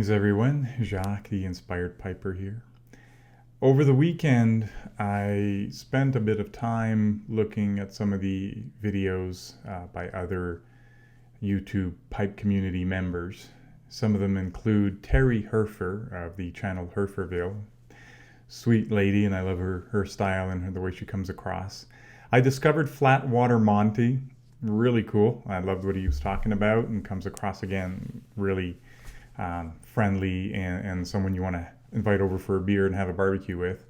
Greetings everyone, Jacques the Inspired Piper here. Over the weekend I spent a bit of time looking at some of the videos by other YouTube pipe community members. Some of them include Terry Herfer of the channel Herferville. Sweet lady, and I love her style and the way she comes across. I discovered Flatwater Monty, really cool. I loved what he was talking about and comes across again really friendly and someone you want to invite over for a beer and have a barbecue with.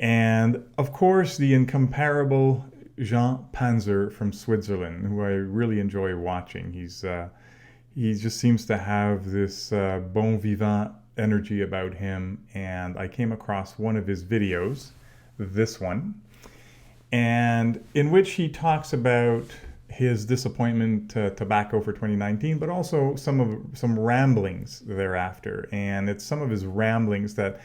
And of course, the incomparable Jean Panzer from Switzerland, who I really enjoy watching. He just seems to have this bon vivant energy about him, and I came across one of his videos, this one, and in which he talks about his disappointment to tobacco for 2019, but also some ramblings thereafter. And it's some of his ramblings that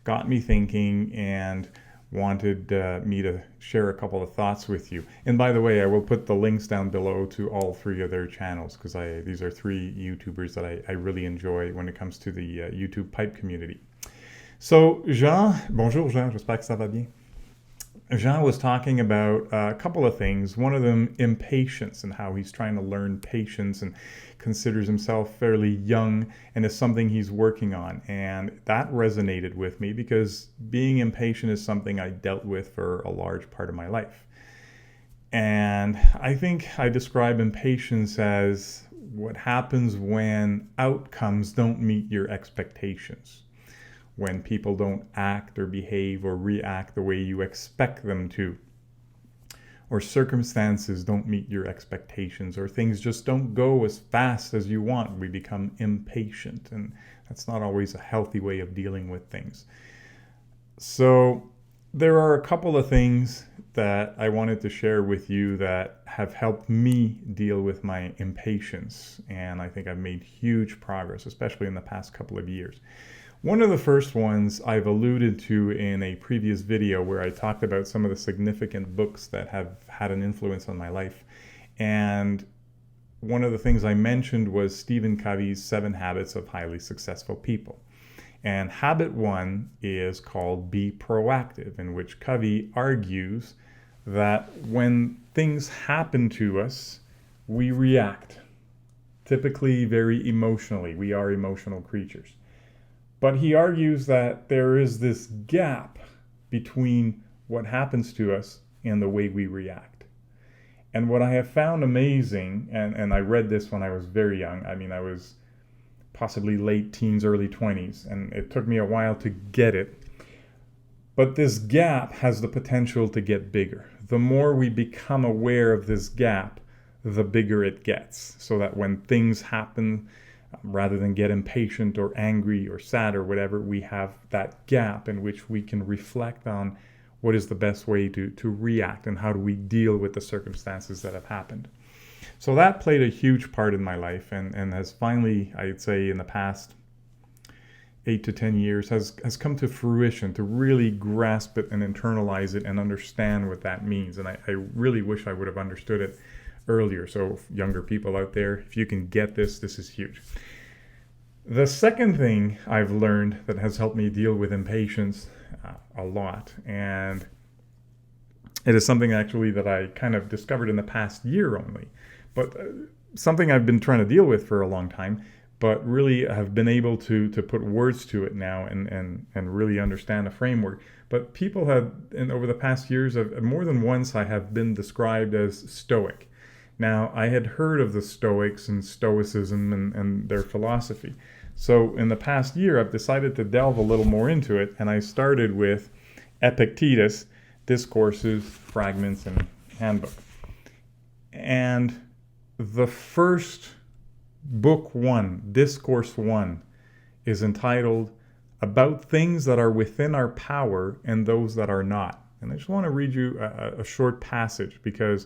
got me thinking and wanted me to share a couple of thoughts with you. And by the way, I will put the links down below to all three of their channels, because these are three YouTubers that I really enjoy when it comes to the YouTube pipe community. So Jean, bonjour Jean, j'espère que ça va bien. Jean was talking about a couple of things. One of them, impatience, and how he's trying to learn patience and considers himself fairly young and is something he's working on. And that resonated with me because being impatient is something I dealt with for a large part of my life. And I think I describe impatience as what happens when outcomes don't meet your expectations. When people don't act or behave or react the way you expect them to, or circumstances don't meet your expectations, or things just don't go as fast as you want, we become impatient, and that's not always a healthy way of dealing with things. So there are a couple of things that I wanted to share with you that have helped me deal with my impatience, and I think I've made huge progress, especially in the past couple of years. One of the first ones I've alluded to in a previous video where I talked about some of the significant books that have had an influence on my life. And one of the things I mentioned was Stephen Covey's 7 Habits of Highly Successful People. And habit 1 is called Be Proactive, in which Covey argues that when things happen to us, we react, typically very emotionally. We are emotional creatures. But he argues that there is this gap between what happens to us and the way we react. And what I have found amazing, and I read this when I was very young, I was possibly late teens, early 20s, and it took me a while to get it. But this gap has the potential to get bigger. The more we become aware of this gap, the bigger it gets. So that when things happen, rather than get impatient or angry or sad or whatever, we have that gap in which we can reflect on what is the best way to react and how do we deal with the circumstances that have happened. So that played a huge part in my life and has finally, I'd say in the past 8 to 10 years, has come to fruition, to really grasp it and internalize it and understand what that means. And I really wish I would have understood it earlier. So younger people out there, if you can get this is huge. The second thing I've learned that has helped me deal with impatience a lot, and it is something actually that I kind of discovered in the past year only, but something I've been trying to deal with for a long time, but really have been able to put words to it now and really understand the framework. But people have, and over the past years, more than once I have been described as stoic. Now, I had heard of the Stoics and Stoicism and their philosophy. So in the past year, I've decided to delve a little more into it, and I started with Epictetus, Discourses, Fragments, and Handbook. And the first book 1, Discourse 1, is entitled About Things That Are Within Our Power and Those That Are Not. And I just want to read you a short passage because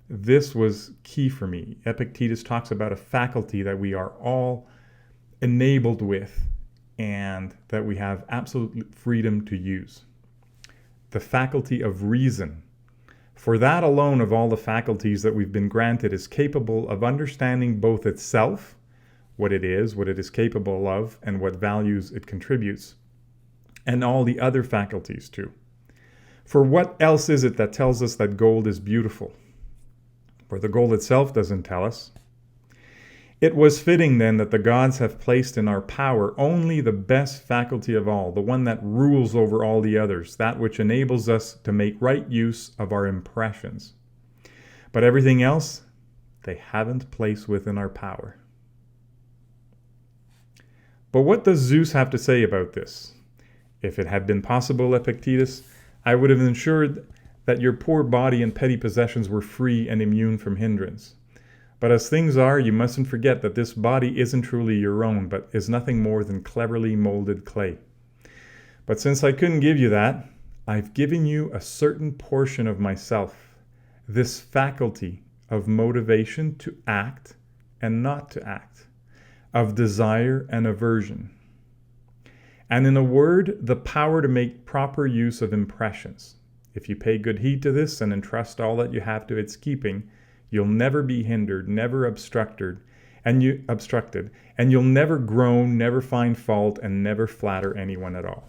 this was key for me. Epictetus talks about a faculty that we are all enabled with and that we have absolute freedom to use. The faculty of reason. For that alone of all the faculties that we've been granted is capable of understanding both itself, what it is capable of, and what values it contributes, and all the other faculties too. For what else is it that tells us that gold is beautiful? For the gold itself doesn't tell us. It was fitting then that the gods have placed in our power only the best faculty of all, the one that rules over all the others, that which enables us to make right use of our impressions. But everything else, they haven't placed within our power. But what does Zeus have to say about this? If it had been possible, Epictetus, I would have ensured that your poor body and petty possessions were free and immune from hindrance. But as things are, you mustn't forget that this body isn't truly your own, but is nothing more than cleverly molded clay. But since I couldn't give you that, I've given you a certain portion of myself, this faculty of motivation to act and not to act, of desire and aversion. And in a word, the power to make proper use of impressions. If you pay good heed to this and entrust all that you have to its keeping, you'll never be hindered, never obstructed, and you'll never groan, never find fault, and never flatter anyone at all.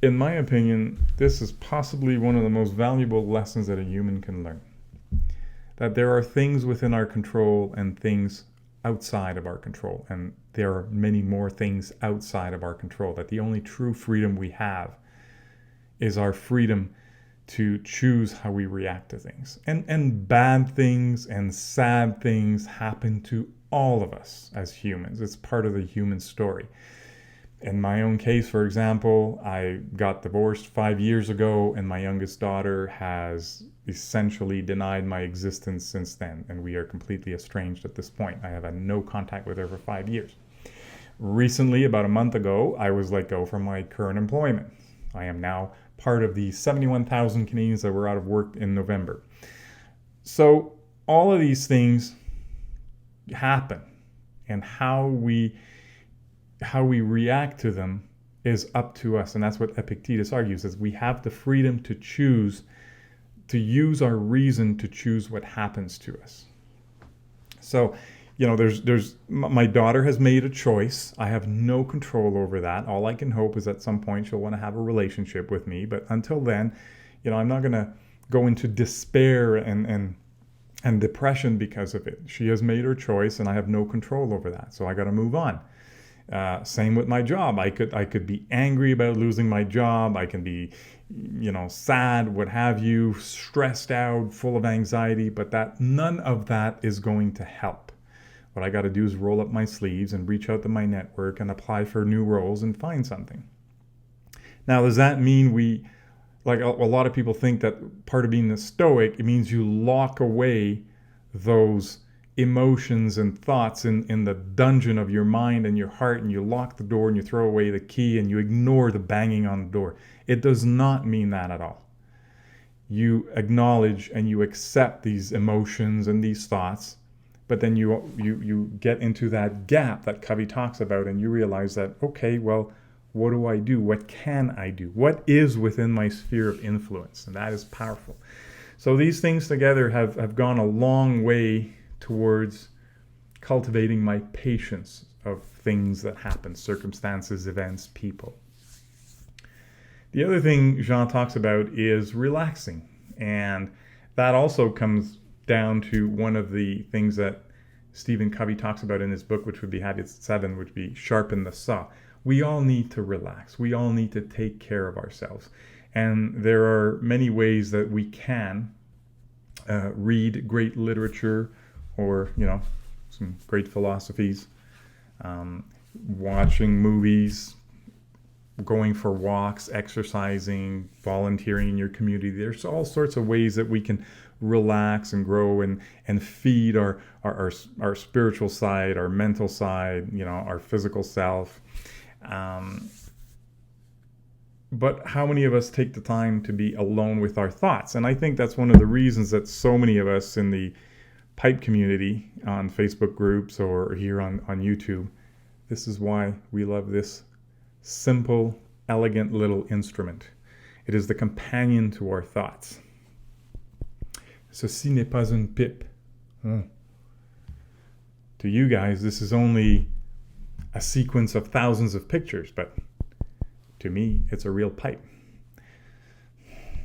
In my opinion, this is possibly one of the most valuable lessons that a human can learn. That there are things within our control and things outside of our control, and there are many more things outside of our control. That the only true freedom we have is our freedom to choose how we react to things. And bad things and sad things happen to all of us as humans. It's part of the human story. In my own case, for example, I got divorced 5 years ago, and my youngest daughter has essentially denied my existence since then, and we are completely estranged at this point. I have had no contact with her for 5 years. Recently, about a month ago, I was let go from my current employment. I am now part of the 71,000 Canadians that were out of work in November. So all of these things happen, and how we react to them is up to us. And that's what Epictetus argues, is we have the freedom to choose, to use our reason to choose what happens to us. So, my daughter has made a choice. I have no control over that. All I can hope is at some point she'll want to have a relationship with me. But until then, I'm not going to go into despair and depression because of it. She has made her choice, and I have no control over that. So I got to move on. Same with my job. I could be angry about losing my job. I can be, sad, what have you, stressed out, full of anxiety. But none of that is going to help. What I got to do is roll up my sleeves and reach out to my network and apply for new roles and find something. Now, does that mean like a lot of people think that part of being a Stoic, it means you lock away those emotions and thoughts in the dungeon of your mind and your heart, and you lock the door and you throw away the key and you ignore the banging on the door. It does not mean that at all. You acknowledge and you accept these emotions and these thoughts, but then you get into that gap that Covey talks about, and you realize that, okay, well, what do I do? What can I do? What is within my sphere of influence? And that is powerful. So these things together have gone a long way towards cultivating my patience of things that happen, circumstances, events, people. The other thing Jean talks about is relaxing. And that also comes down to one of the things that Stephen Covey talks about in his book, which would be Habits 7, which would be sharpen the saw. We all need to relax. We all need to take care of ourselves. And there are many ways that we can read great literature, or, some great philosophies, watching movies, going for walks, exercising, volunteering in your community. There's all sorts of ways that we can relax and grow and feed our spiritual side, our mental side, our physical self. But how many of us take the time to be alone with our thoughts? And I think that's one of the reasons that so many of us in the pipe community on Facebook groups or here on YouTube, this is why we love this simple, elegant little instrument. It is the companion to our thoughts. Ceci n'est pas une pipe. To To you guys, this is only a sequence of thousands of pictures, but to me, it's a real pipe.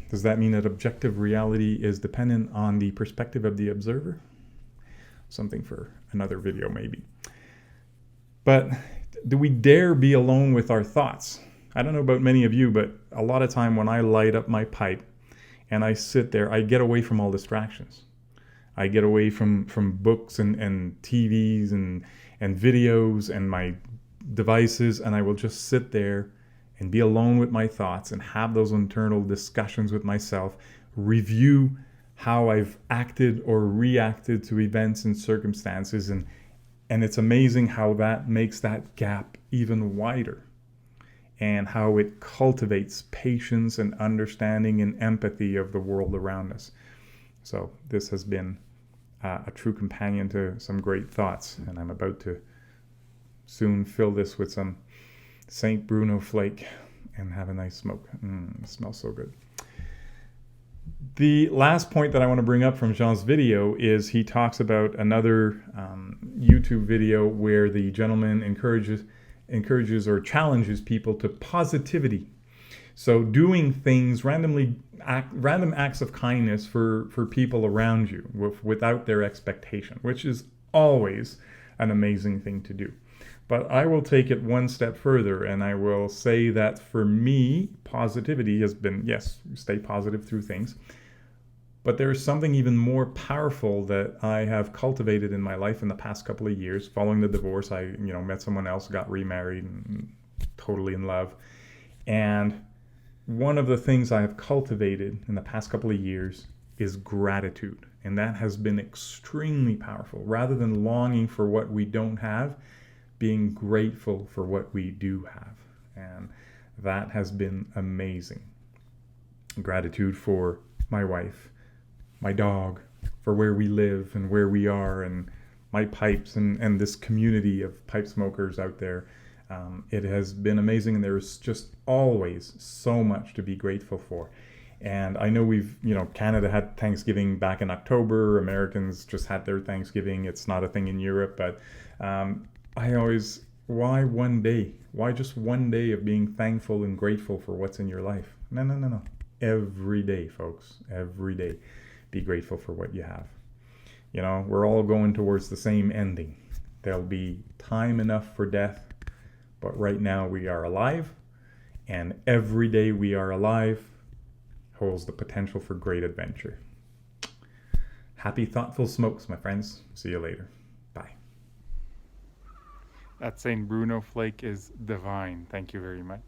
Does that mean that objective reality is dependent on the perspective of the observer? Something for another video, maybe. But do we dare be alone with our thoughts? I don't know about many of you, but a lot of time when I light up my pipe and I sit there, I get away from all distractions. I get away from books and TVs and videos and my devices, and I will just sit there and be alone with my thoughts and have those internal discussions with myself, review how I've acted or reacted to events and circumstances, and it's amazing how that makes that gap even wider, and how it cultivates patience and understanding and empathy of the world around us. So this has been a true companion to some great thoughts, and I'm about to soon fill this with some St. Bruno flake and have a nice smoke. It smells so good. The last point that I want to bring up from Jean's video is he talks about another YouTube video where the gentleman encourages or challenges people to positivity. So doing things, random acts of kindness for people around you without their expectation, which is always an amazing thing to do. But I will take it one step further, and I will say that for me, positivity has been, yes, stay positive through things. But there's something even more powerful that I have cultivated in my life in the past couple of years. Following the divorce, I met someone else, got remarried, and totally in love. And one of the things I have cultivated in the past couple of years is gratitude. And that has been extremely powerful. Rather than longing for what we don't have, being grateful for what we do have. And that has been amazing. Gratitude for my wife, my dog, for where we live and where we are, and my pipes and this community of pipe smokers out there. It has been amazing, and there's just always so much to be grateful for. And I know Canada had Thanksgiving back in October. Americans just had their Thanksgiving. It's not a thing in Europe, but why one day? Why just one day of being thankful and grateful for what's in your life? No. Every day, folks. Every day. Be grateful for what you have. We're all going towards the same ending. There'll be time enough for death, but right now we are alive, and every day we are alive holds the potential for great adventure. Happy thoughtful smokes, my friends. See you later. Bye. That St. Bruno flake is divine. Thank you very much.